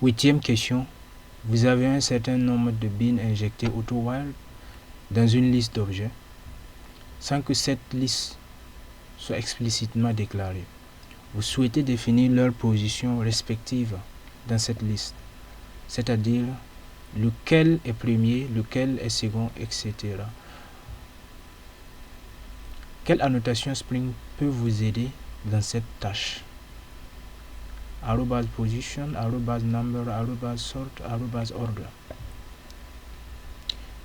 Huitième question. Vous avez un certain nombre de bins injectés auto-while dans une liste d'objets sans que cette liste soit explicitement déclarée. Vous souhaitez définir leur position respective dans cette liste, c'est-à-dire lequel est premier, lequel est second, etc. Quelle annotation Spring peut vous aider dans cette tâche? @position, @number, @sort, @order.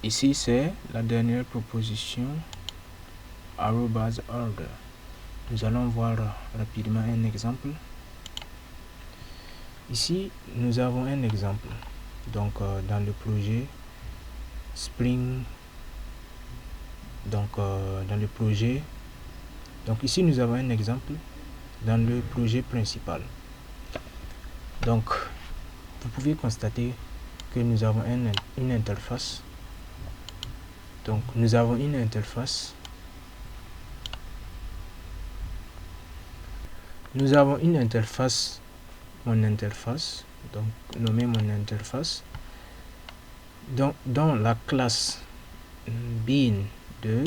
Ici c'est la dernière proposition, @order. Nous allons voir rapidement un exemple. Ici nous avons un exemple. Donc dans le projet Spring, donc ici nous avons un exemple dans le projet principal. Donc vous pouvez constater que nous avons une interface. Donc nous avons une interface. Nous avons une interface, mon interface, donc nommée mon interface, dans la classe bin2,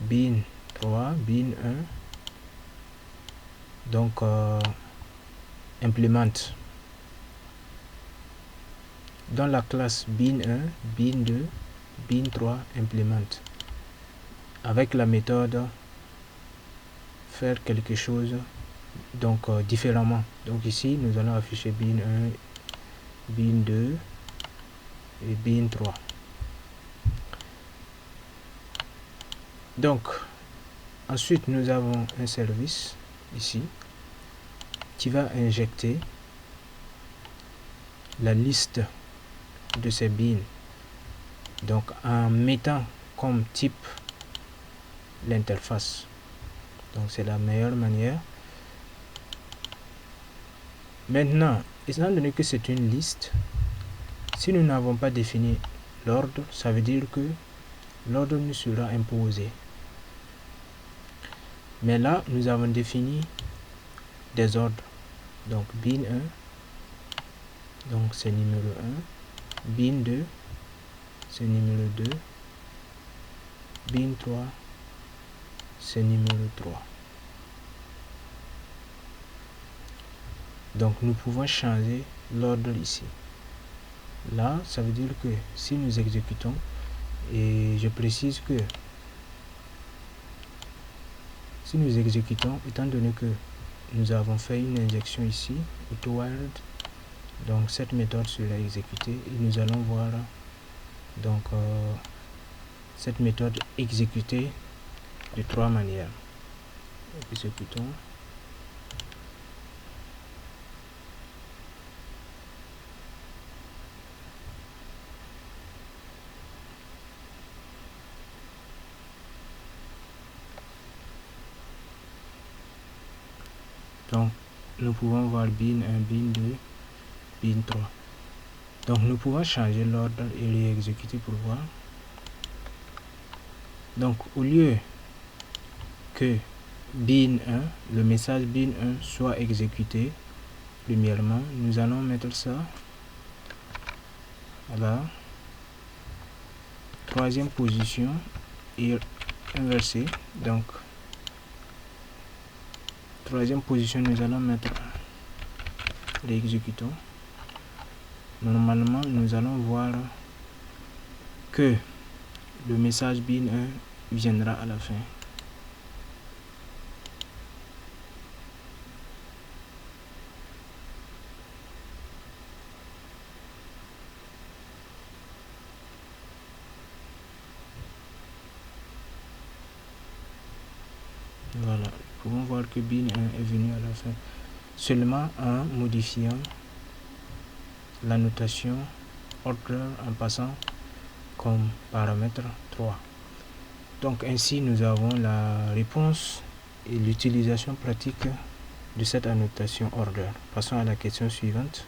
bin3, bin1, donc implémente. Dans la classe bin1, bin2, bin3, implémente. Avec la méthode faire quelque chose donc différemment. Donc ici nous allons afficher bin1, bin2 et bin3. Donc ensuite nous avons un service ici qui va injecter la liste de ces bins, donc en mettant comme type l'interface. Donc c'est la meilleure manière. Maintenant, étant donné que c'est une liste, si nous n'avons pas défini l'ordre, ça veut dire que l'ordre nous sera imposé. Mais là, nous avons défini des ordres. Donc bin1, donc c'est numéro 1, bin2, c'est numéro 2, bin3, c'est numéro 3. Donc nous pouvons changer l'ordre ici. Là, ça veut dire que si nous exécutons, et je précise que si nous exécutons, étant donné que nous avons fait une injection ici, auto-while, donc cette méthode sera exécutée et nous allons voir donc cette méthode exécutée de trois manières. Exécutons. Donc nous pouvons voir bin1, bin2, bin3. Donc nous pouvons changer l'ordre et les exécuter pour voir. Donc au lieu que bin1, le message bin1 soit exécuté premièrement, nous allons mettre ça à la troisième position et inverser. Donc troisième position, nous allons mettre l'exécutons. Normalement nous allons voir que le message bin1 viendra à la fin. Voilà, nous pouvons voir que bin1 est venu à la fin seulement en modifiant la notation order en passant comme paramètre 3. Donc ainsi nous avons la réponse et l'utilisation pratique de cette annotation order. Passons à la question suivante.